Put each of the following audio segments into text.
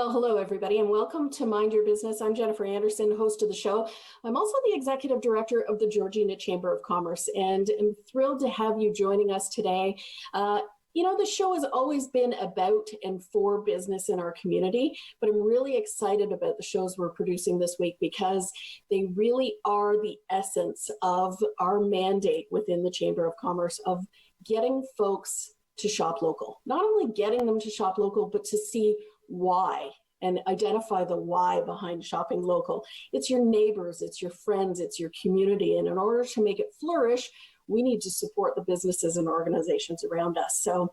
Well, hello, everybody, and welcome to Mind Your Business. I'm Jennifer Anderson, host of the show. I'm also the executive director of the Georgina Chamber of Commerce, and I'm thrilled to have you joining us today. The show has always been about and for business in our community, but I'm really excited about the shows we're producing this week because they really are the essence of our mandate within the Chamber of Commerce of getting folks to shop local. Not only getting them to shop local, but to see why and identify the why behind shopping local. It's your neighbors, it's your friends, it's your community. And in order to make it flourish, we need to support the businesses and organizations around us. So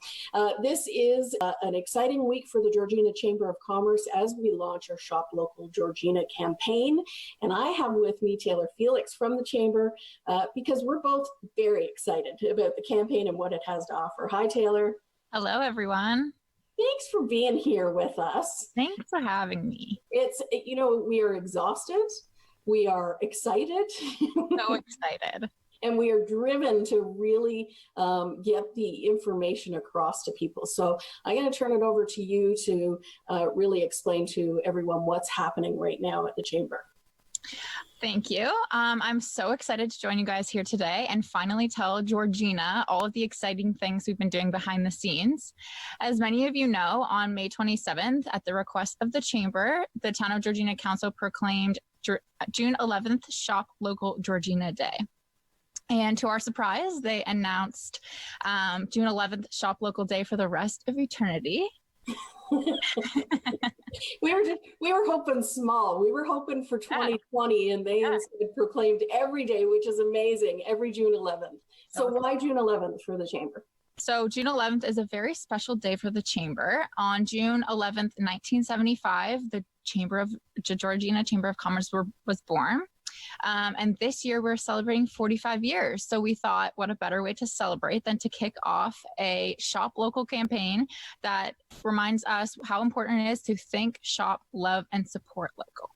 this is an exciting week for the Georgina Chamber of Commerce as we launch our Shop Local Georgina campaign. And I have with me Taylor Felix from the Chamber because we're both very excited about the campaign and what it has to offer. Hi, Taylor. Hello, everyone. Thanks for being here with us. Thanks for having me. We are exhausted. We are excited. So excited. And we are driven to really get the information across to people. So I'm going to turn it over to you to really explain to everyone what's happening right now at the Chamber. Thank you. I'm so excited to join you guys here today and finally tell Georgina all of the exciting things we've been doing behind the scenes. As many of you know, on May 27th, at the request of the Chamber, the Town of Georgina Council proclaimed June 11th Shop Local Georgina Day. And to our surprise, they announced June 11th Shop Local Day for the rest of eternity. We were hoping small. We were hoping for 2020, and they instead proclaimed every day, which is amazing, every June 11th. So why June 11th for the Chamber? So June 11th is a very special day for the Chamber. On June 11th, 1975, the Georgina Chamber of Commerce was born. And this year we're celebrating 45 years. So we thought, what a better way to celebrate than to kick off a Shop Local campaign that reminds us how important it is to think, shop, love, and support local.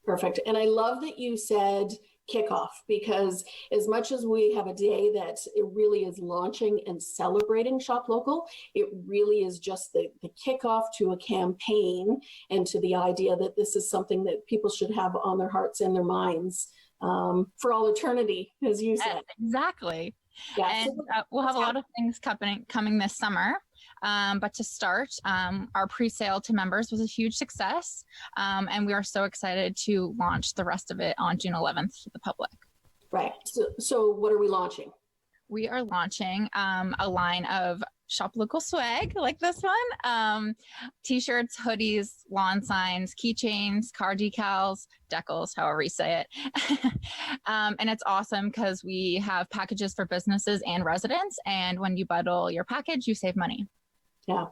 Perfect. And I love that you said kickoff, because as much as we have a day that it really is launching and celebrating Shop Local, it really is just the kickoff to a campaign and to the idea that this is something that people should have on their hearts and their minds for all eternity, as you said. Exactly. Yeah, and we'll have a lot of things coming this summer. But to start, our pre-sale to members was a huge success. And we are so excited to launch the rest of it on June 11th to the public. Right. So what are we launching? We are launching a line of Shop Local swag like this one. T-shirts, hoodies, lawn signs, keychains, car decals, decals, however you say it. And it's awesome because we have packages for businesses and residents. And when you bundle your package, you save money. Yeah.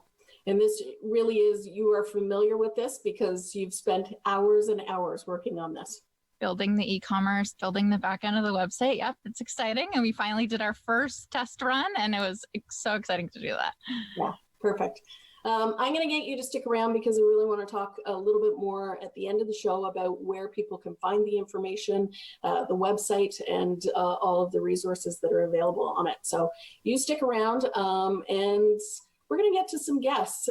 And this really is, you are familiar with this because you've spent hours and hours working on this. Building the e-commerce, building the back end of the website. Yep, it's exciting. And we finally did our first test run, and it was so exciting to do that. Yeah, perfect. I'm going to get you to stick around because I really want to talk a little bit more at the end of the show about where people can find the information, the website, and all of the resources that are available on it. So you stick around and we're going to get to some guests.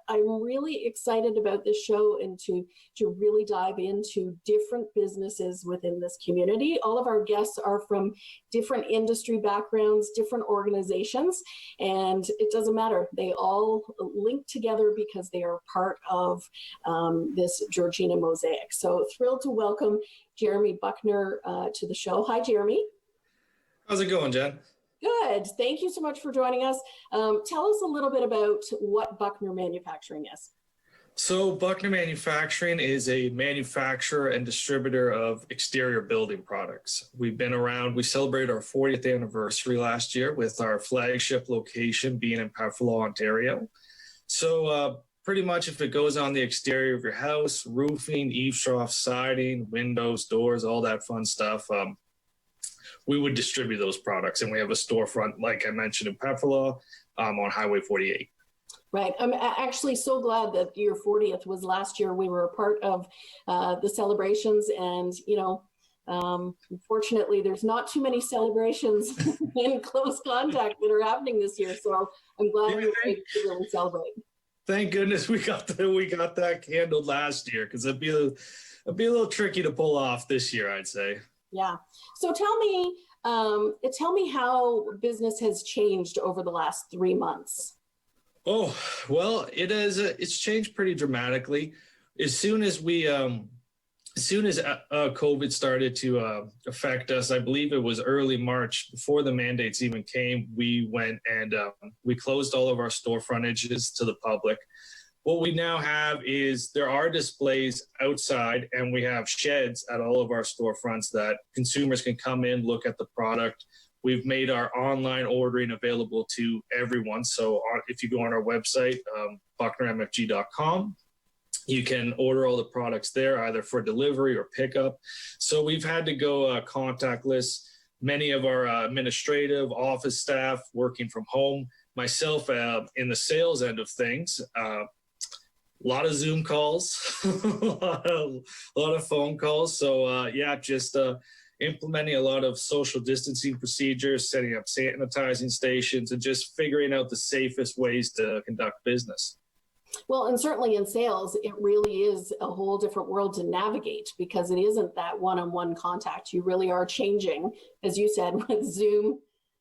I'm really excited about this show and to really dive into different businesses within this community. All of our guests are from different industry backgrounds, different organizations, and it doesn't matter. They all link together because they are part of this Georgina mosaic. So thrilled to welcome Jeremy Buckner to the show. Hi, Jeremy. How's it going, Jen? Good. Thank you so much for joining us. Tell us a little bit about what Buckner Manufacturing is. So Buckner Manufacturing is a manufacturer and distributor of exterior building products. We've been around. We celebrated our 40th anniversary last year with our flagship location being in Buffalo, Ontario. So pretty much if it goes on the exterior of your house, roofing, eaves trough, siding, windows, doors, all that fun stuff, we would distribute those products. And we have a storefront, like I mentioned, in Buffalo on Highway 48. Right. I'm actually so glad that your 40th was last year. We were a part of the celebrations, and, unfortunately, there's not too many celebrations in close contact that are happening this year. So I'm glad we were able to really celebrate. Thank goodness we got that handled last year, because it'd be a little tricky to pull off this year, I'd say. Yeah. So tell me how business has changed over the last 3 months. Oh, well, it's changed pretty dramatically. As soon as COVID started to affect us, I believe it was early March, before the mandates even came, we went and we closed all of our store frontages to the public. What we now have is there are displays outside, and we have sheds at all of our storefronts that consumers can come in, look at the product. We've made our online ordering available to everyone. So if you go on our website, bucknermfg.com, you can order all the products there, either for delivery or pickup. So we've had to go contactless. Many of our administrative office staff working from home, myself in the sales end of things, a lot of Zoom calls, a lot of phone calls. So just implementing a lot of social distancing procedures, setting up sanitizing stations, and just figuring out the safest ways to conduct business. Well, and certainly in sales, it really is a whole different world to navigate, because it isn't that one-on-one contact. You really are changing, as you said, with Zoom.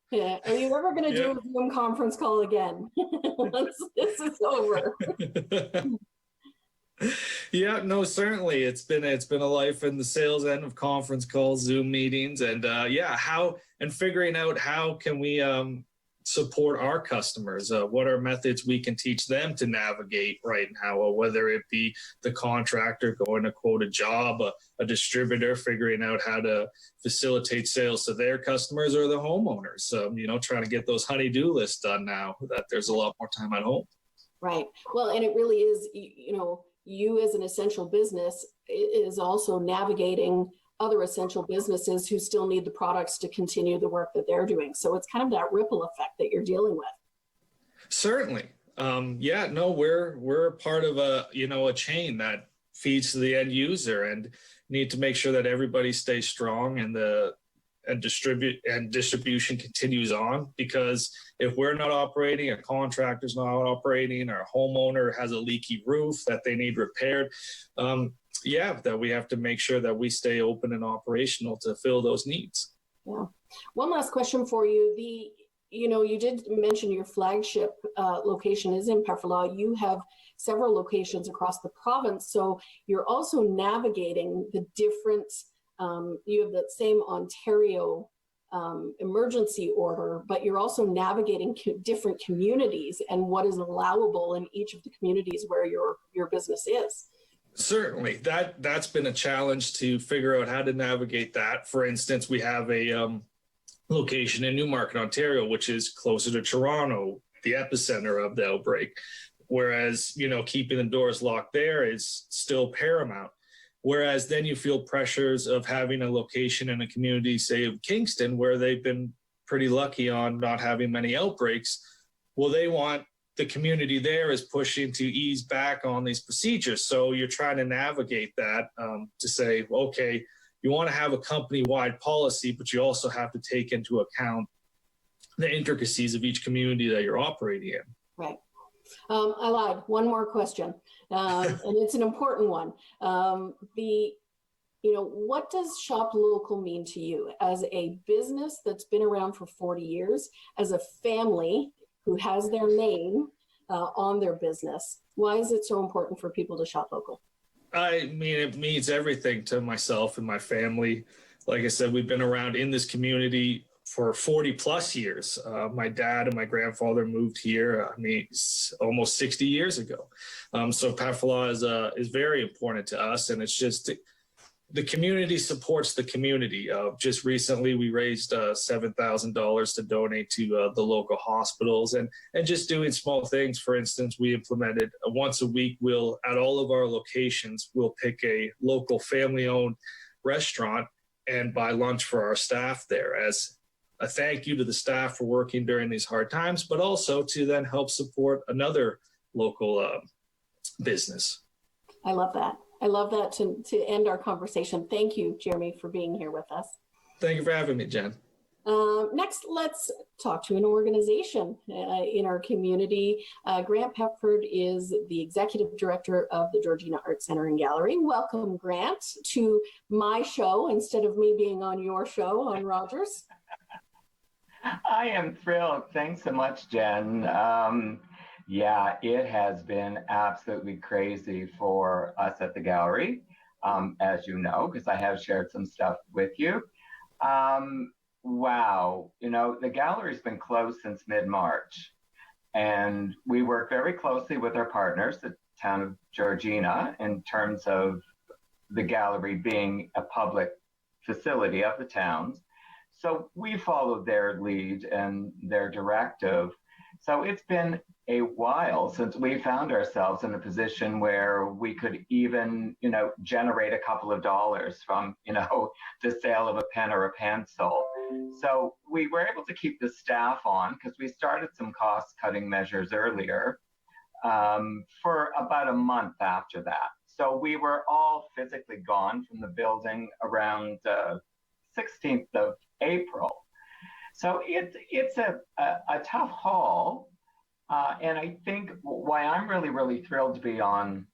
Yeah. Are you ever going to do a Zoom conference call again once this is over? Yeah, no, certainly. It's been a life in the sales end of conference calls, Zoom meetings, and figuring out how can we support our customers. What are methods we can teach them to navigate right now, whether it be the contractor going to quote a job, a distributor figuring out how to facilitate sales to their customers, or the homeowners, trying to get those honey-do lists done now that there's a lot more time at home. Right. Well, and it really is, you as an essential business is also navigating other essential businesses who still need the products to continue the work that they're doing. So it's kind of that ripple effect that you're dealing with. Certainly. We're part of a chain that feeds to the end user, and need to make sure that everybody stays strong and distribution continues on, because if we're not operating, a contractor's not operating, or a homeowner has a leaky roof that they need repaired, that we have to make sure that we stay open and operational to fill those needs. Yeah. One last question for you. You did mention your flagship location is in Pefferlaw. You have several locations across the province, so you're also navigating the different, you have that same Ontario emergency order, but you're also navigating different communities and what is allowable in each of the communities where your business is. Certainly, that's been a challenge to figure out how to navigate that. For instance, we have a location in Newmarket, Ontario, which is closer to Toronto, the epicenter of the outbreak. Whereas, keeping the doors locked there is still paramount. Whereas then you feel pressures of having a location in a community, say of Kingston, where they've been pretty lucky on not having many outbreaks. Well, the community there is pushing to ease back on these procedures. So you're trying to navigate that to say, okay, you want to have a company-wide policy, but you also have to take into account the intricacies of each community that you're operating in. Right. I lied. One more question, and it's an important one. What does Shop Local mean to you as a business that's been around for 40 years, as a family who has their name on their business? Why is it so important for people to shop local? I mean, it means everything to myself and my family. Like I said, we've been around in this community for 40 plus years. My dad and my grandfather moved here, almost 60 years ago. So Pefferlaw is very important to us, and it's just the community supports the community. Just recently, we raised $7,000 to donate to the local hospitals, and just doing small things. For instance, we implemented once a week, at all of our locations, we'll pick a local family-owned restaurant and buy lunch for our staff there as a thank you to the staff for working during these hard times, but also to then help support another local business. I love that. I love that to end our conversation. Thank you, Jeremy, for being here with us. Thank you for having me, Jen. Next, let's talk to an organization in our community. Grant Pepford is the Executive Director of the Georgina Art Center and Gallery. Welcome, Grant, to my show instead of me being on your show on Rogers. I am thrilled. Thanks so much, Jen. Yeah, it has been absolutely crazy for us at the gallery, as you know, because I have shared some stuff with you. Wow, the gallery's been closed since mid-March, and we work very closely with our partners, the town of Georgina, in terms of the gallery being a public facility of the towns. So we followed their lead and their directive. So it's been a while since we found ourselves in a position where we could even, generate a couple of dollars from, the sale of a pen or a pencil. So we were able to keep the staff on because we started some cost-cutting measures earlier for about a month after that. So we were all physically gone from the building around 16th of April. So it's a tough haul. And I think why I'm really thrilled to be on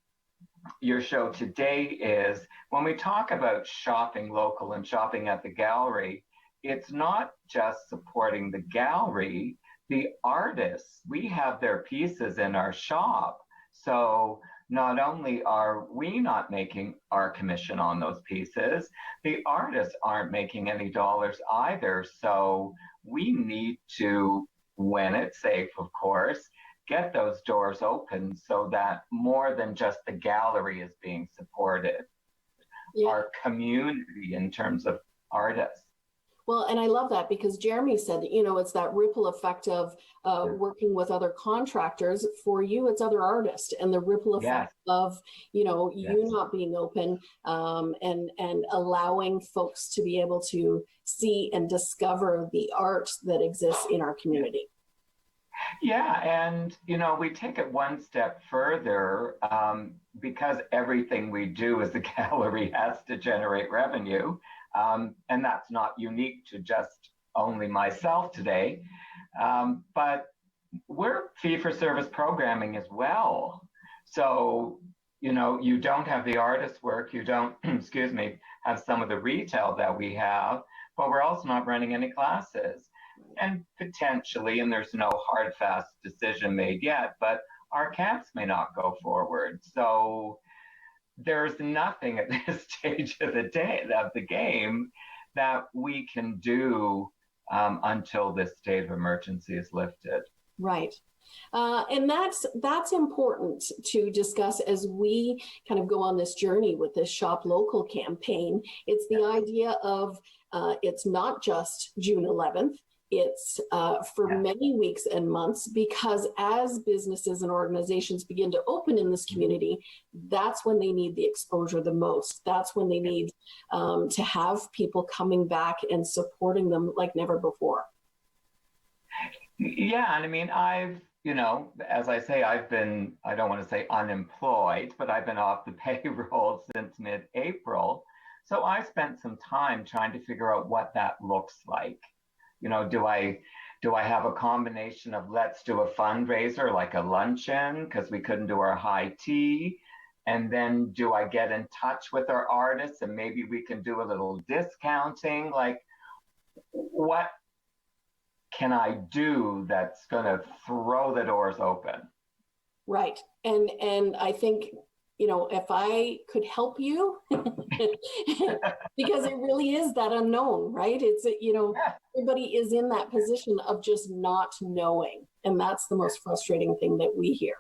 your show today is when we talk about shopping local and shopping at the gallery, it's not just supporting the gallery, the artists. We have their pieces in our shop. So not only are we not making our commission on those pieces, the artists aren't making any dollars either. So we need to, when it's safe, of course, get those doors open so that more than just the gallery is being supported, our community in terms of artists. Well, and I love that because Jeremy said, it's that ripple effect of working with other contractors. For you, it's other artists, and the ripple effect of, you not being open and allowing folks to be able to see and discover the art that exists in our community. Yeah, and, we take it one step further because everything we do as a gallery has to generate revenue. And that's not unique to just only myself today. But we're fee-for-service programming as well. So, you don't have the artist work, you don't, have some of the retail that we have, but we're also not running any classes. And potentially, and there's no hard, fast decision made yet, but our camps may not go forward. So there's nothing at this stage of the game that we can do until this state of emergency is lifted. Right. And that's important to discuss as we kind of go on this journey with this Shop Local campaign. It's the idea of it's not just June 11th. It's for many weeks and months, because as businesses and organizations begin to open in this community, that's when they need the exposure the most. That's when they need to have people coming back and supporting them like never before. Yeah, and I mean, as I say, I don't want to say unemployed, but I've been off the payroll since mid-April. So I spent some time trying to figure out what that looks like. Do I have a combination of let's do a fundraiser like a luncheon because we couldn't do our high tea, and then do I get in touch with our artists and maybe we can do a little discounting? Like, what can I do that's going to throw the doors open? Right. And I think, if I could help you, because it really is that unknown, right? It's, everybody is in that position of just not knowing. And that's the most frustrating thing that we hear.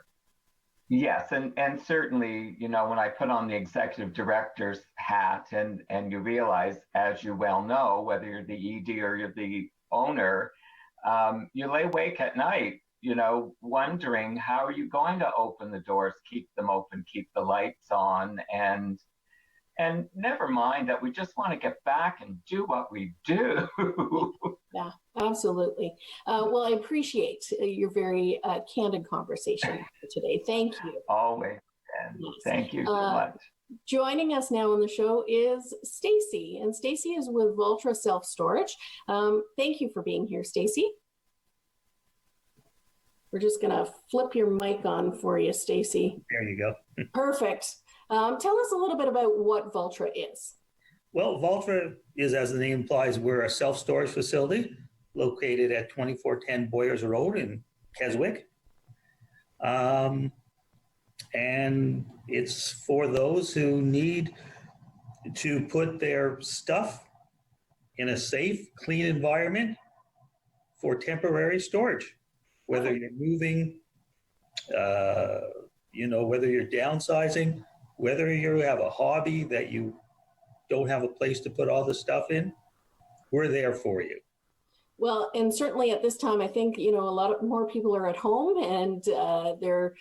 Yes. And certainly, when I put on the executive director's hat and you realize, as you well know, whether you're the ED or you're the owner, you lay awake at night, wondering how are you going to open the doors, keep them open, keep the lights on, and never mind that we just want to get back and do what we do. Yeah, absolutely. Well, I appreciate your very candid conversation today. Thank you. Always. And Yes. thank you so much. Joining us now on the show is Stacy, and Stacy is with Volvo Self Storage. Thank you for being here, Stacy. We're just going to flip your mic on for you, Stacy. There you go. Perfect. Tell us a little bit about what Volvo is. Well, Volvo is, as the name implies, we're a self-storage facility located at 2410 Boyers Road in Keswick. And it's for those who need to put their stuff in a safe, clean environment for temporary storage. Whether you're moving, whether you're downsizing, whether you have a hobby that you don't have a place to put all the stuff in, we're there for you. Well, and certainly at this time, I think, a lot more people are at home and they're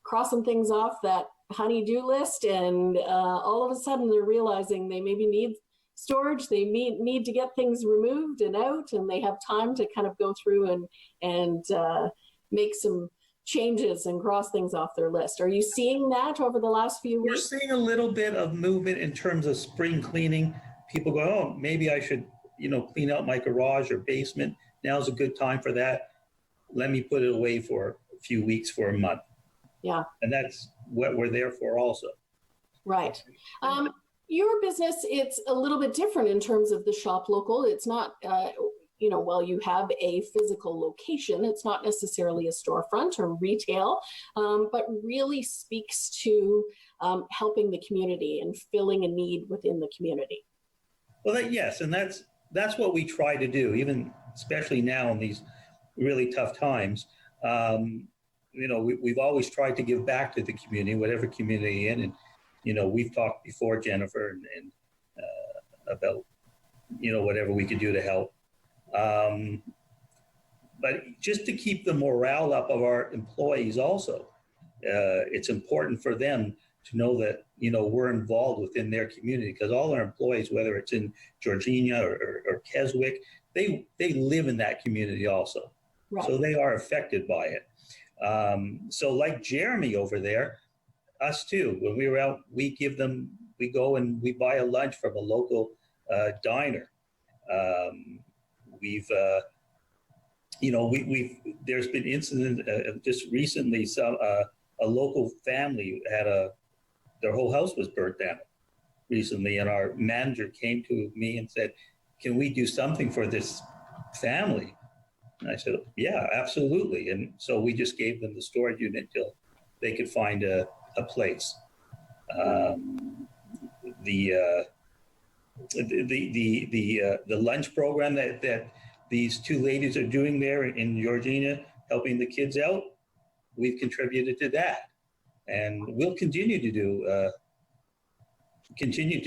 crossing things off that honey-do list, and all of a sudden they're realizing they maybe need storage, they need to get things removed and out, and they have time to kind of go through and make some changes and cross things off their list. Are you seeing that over the last few weeks? We're seeing a little bit of movement in terms of spring cleaning. People go, oh, maybe I should, clean out my garage or basement. Now's a good time for that. Let me put it away for a few weeks, for a month. Yeah. And that's what we're there for also. Right. Your business, it's a little bit different in terms of the shop local. It's not, while you have a physical location, it's not necessarily a storefront or retail, but really speaks to helping the community and filling a need within the community. Well, yes, and that's what we try to do, even especially now in these really tough times. We've always tried to give back to the community, whatever community in, and we've talked before, Jennifer, and about whatever we could do to help. But just to keep the morale up of our employees also, it's important for them to know that, we're involved within their community, because all our employees, whether it's in Georgina or Keswick, they live in that community also. Right. So they are affected by it. So like Jeremy over there, us too, when we were out, we go and we buy a lunch from a local diner. There's been incident just recently. A local family had their whole house was burnt down recently, and our manager came to me and said, "Can we do something for this family?" And I said, "Yeah, absolutely." And so we just gave them the storage unit until they could find a place. The lunch program that these two ladies are doing there in Georgina, helping the kids out, we've contributed to that, and we'll continue to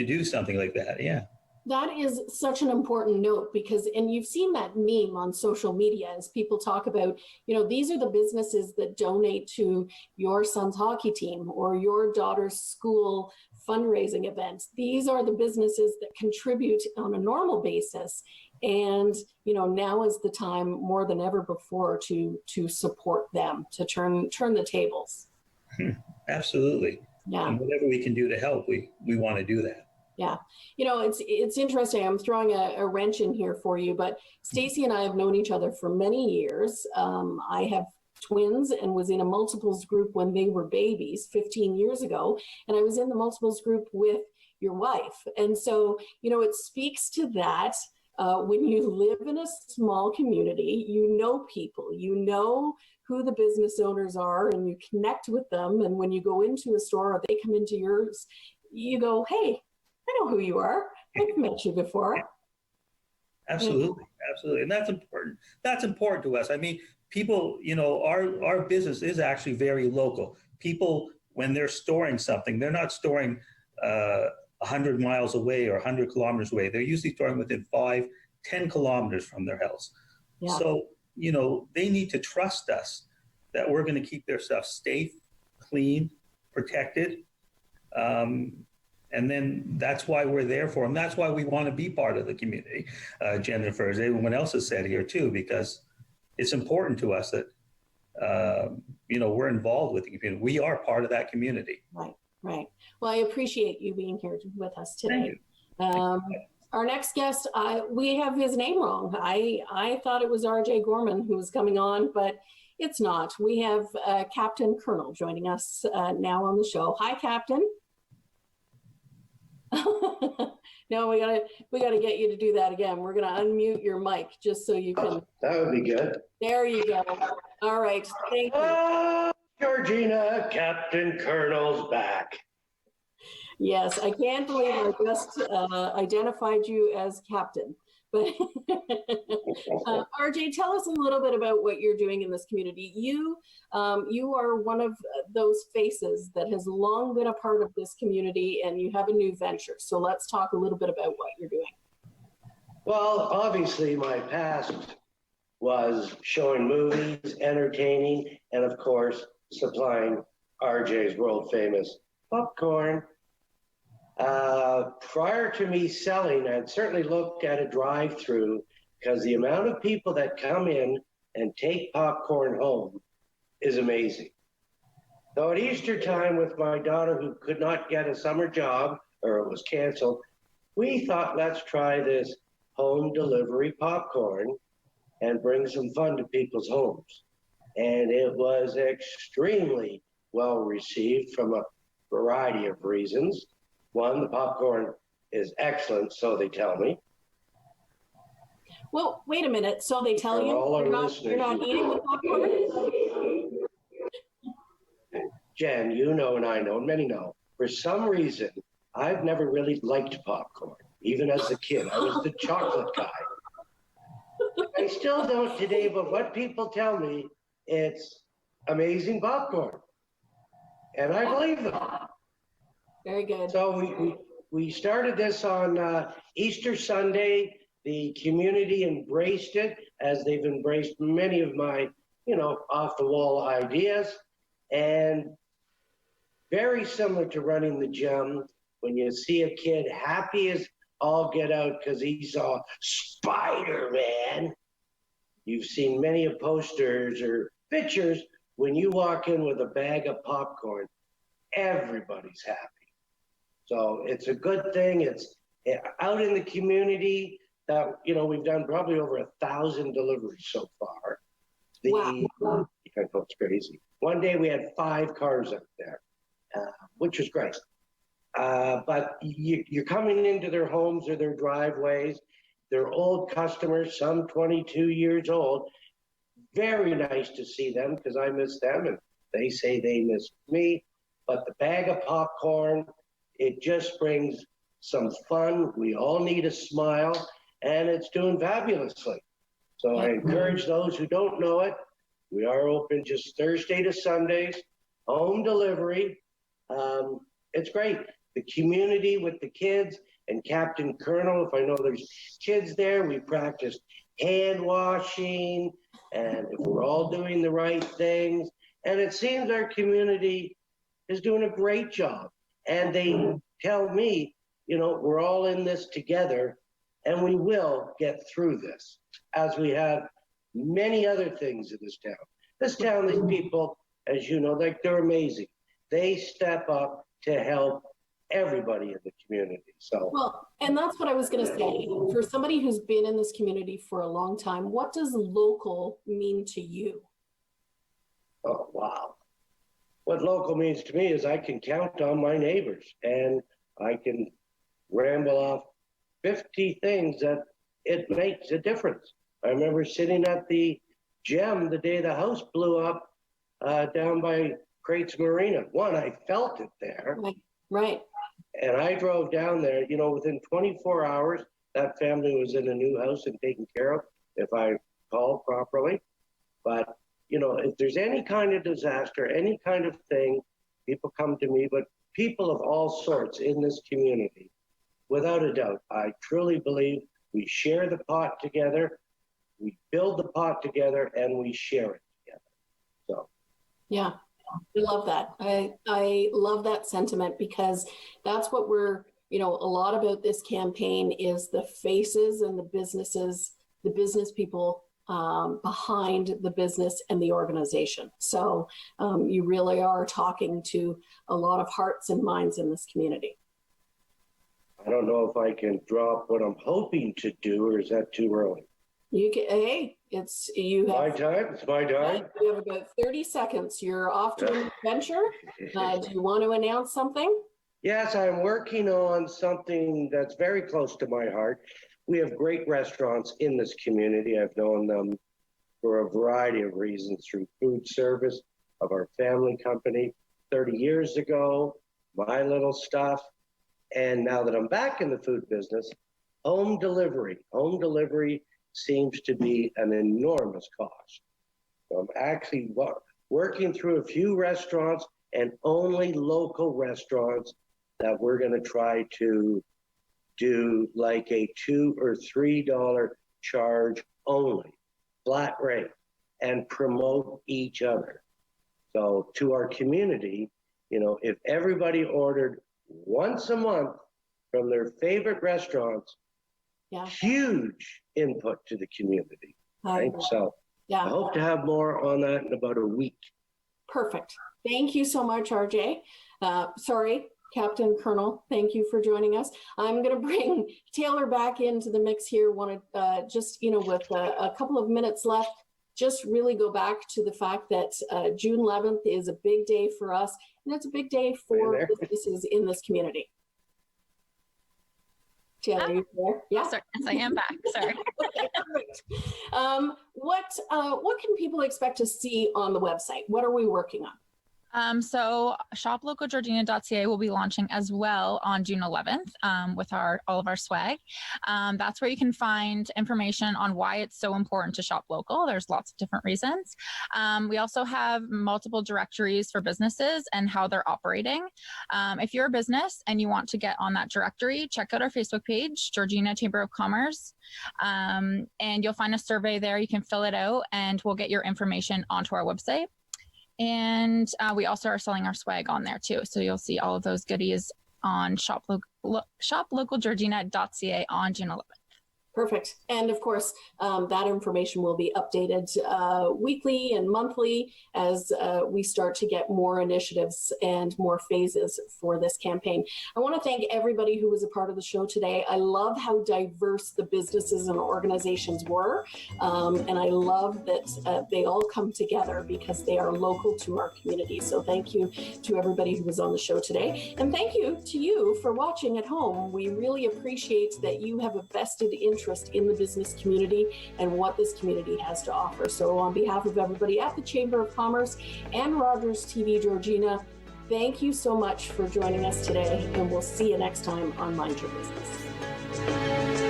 do something like that. Yeah. That is such an important note, because, and you've seen that meme on social media as people talk about, these are the businesses that donate to your son's hockey team or your daughter's school fundraising events. These are the businesses that contribute on a normal basis. And, now is the time more than ever before to support them, to turn the tables. Absolutely. Yeah. And whatever we can do to help, we want to do that. Yeah. It's interesting. I'm throwing a wrench in here for you, but Stacy and I have known each other for many years. I have twins and was in a multiples group when they were babies 15 years ago. And I was in the multiples group with your wife. And so, it speaks to that. When you live in a small community, people, who the business owners are, and you connect with them. And when you go into a store or they come into yours, you go, "Hey, I know who you are. I've met you before." Absolutely. Absolutely. And that's important. That's important to us. I mean, people, our business is actually very local. People, when they're storing something, they're not storing 100 miles away or 100 kilometers away. They're usually storing within 5-10 kilometers from their house. Yeah. So, they need to trust us that we're going to keep their stuff safe, clean, protected. And then that's why we're there for them. That's why we want to be part of the community, Jennifer, as everyone else has said here too, because it's important to us that, we're involved with the community. We are part of that community. Right, right. Well, I appreciate you being here with us today. Our next guest, we have his name wrong. I thought it was RJ Gorman who was coming on, but it's not. We have Captain Colonel joining us now on the show. Hi, Captain. No, we gotta get you to do that again. We're gonna unmute your mic just so you can. That would be good. There you go. All right, thank you. Georgina, Captain Colonel's back. Yes, I can't believe I just identified you as captain. But RJ, tell us a little bit about what you're doing in this community. You are one of those faces that has long been a part of this community, and you have a new venture. So let's talk a little bit about what you're doing. Well, obviously my past was showing movies, entertaining, and of course, supplying RJ's world famous popcorn. Prior to me selling, I'd certainly looked at a drive-through because the amount of people that come in and take popcorn home is amazing. So at Easter time with my daughter who could not get a summer job or it was canceled, we thought, let's try this home delivery popcorn and bring some fun to people's homes. And it was extremely well received from a variety of reasons. One, the popcorn is excellent, so they tell me. Well, wait a minute. So they tell you you're not eating the popcorn? Jen, you know and I know, and many know, for some reason, I've never really liked popcorn. Even as a kid, I was the chocolate guy. I still don't today, but what people tell me, it's amazing popcorn. And I believe them. Very good. So we started this on Easter Sunday. The community embraced it as they've embraced many of my, off the wall ideas. And very similar to running the gym, when you see a kid happy as all get out because he saw Spider-Man. You've seen many of posters or pictures. When you walk in with a bag of popcorn, everybody's happy. So it's a good thing. It's out in the community that, we've done probably over 1,000 deliveries so far. Wow. It's crazy. One day we had 5 cars up there, which was great. But you're coming into their homes or their driveways. They're old customers, some 22 years old. Very nice to see them because I miss them and they say they miss me. But the bag of popcorn, it just brings some fun. We all need a smile, and it's doing fabulously. So I encourage those who don't know it. We are open just Thursday to Sundays, home delivery. It's great. The community with the kids and Captain Colonel, if I know there's kids there, we practice hand washing, and if we're all doing the right things. And it seems our community is doing a great job. And they tell me, we're all in this together and we will get through this as we have many other things in this town. This town, these people, as you know, they're amazing. They step up to help everybody in the community. So, well, and that's what I was going to say. For somebody who's been in this community for a long time, what does local mean to you? Oh, wow. What local means to me is I can count on my neighbors and I can ramble off 50 things that it makes a difference. I remember sitting at the gym the day the house blew up down by Crates Marina. One, I felt it there. Right. And I drove down there, within 24 hours, that family was in a new house and taken care of, if I recall properly. But if there's any kind of disaster, any kind of thing, people come to me, but people of all sorts in this community, without a doubt, I truly believe we share the pot together, we build the pot together, and we share it together. So, yeah, I love that. I love that sentiment because that's what we're, a lot about this campaign is the faces and the businesses, the business people behind the business and the organization. So you really are talking to a lot of hearts and minds in this community. I don't know if I can drop what I'm hoping to do, or is that too early? You can, hey, it's My time. It's my time. You have about 30 seconds. You're off to an adventure. Do you want to announce something? Yes, I'm working on something that's very close to my heart. We have great restaurants in this community. I've known them for a variety of reasons, through food service of our family company 30 years ago, my little stuff. And now that I'm back in the food business, home delivery. Home delivery seems to be an enormous cost. So I'm actually working through a few restaurants, and only local restaurants, that we're going to try to do like a $2 or $3 charge only, flat rate, and promote each other. So to our community, if everybody ordered once a month from their favorite restaurants, huge input to the community. Right? So I hope to have more on that in about a week. Perfect. Thank you so much, RJ. Sorry, Captain Colonel, thank you for joining us. I'm going to bring Taylor back into the mix here. Want to just, with a couple of minutes left, just really go back to the fact that June 11th is a big day for us, and it's a big day for businesses in this community. Taylor, are you there? Yeah. Sorry, yes, I am back. Sorry. Okay, perfect. What can people expect to see on the website? What are we working on? So shoplocalgeorgina.ca will be launching as well on June 11th with all of our swag. That's where you can find information on why it's so important to shop local. There's lots of different reasons. We also have multiple directories for businesses and how they're operating. If you're a business and you want to get on that directory, check out our Facebook page, Georgina Chamber of Commerce, and you'll find a survey there. You can fill it out and we'll get your information onto our website. And we also are selling our swag on there too. So you'll see all of those goodies on shoplocalgeorgina.ca on June 11th. Perfect. And of course, that information will be updated weekly and monthly as we start to get more initiatives and more phases for this campaign. I want to thank everybody who was a part of the show today. I love how diverse the businesses and organizations were. And I love that they all come together because they are local to our community. So thank you to everybody who was on the show today. And thank you to you for watching at home. We really appreciate that you have a vested interest in the business community and what this community has to offer. So on behalf of everybody at the Chamber of Commerce and Rogers TV Georgina, thank you so much for joining us today, and we'll see you next time on Mind Your Business.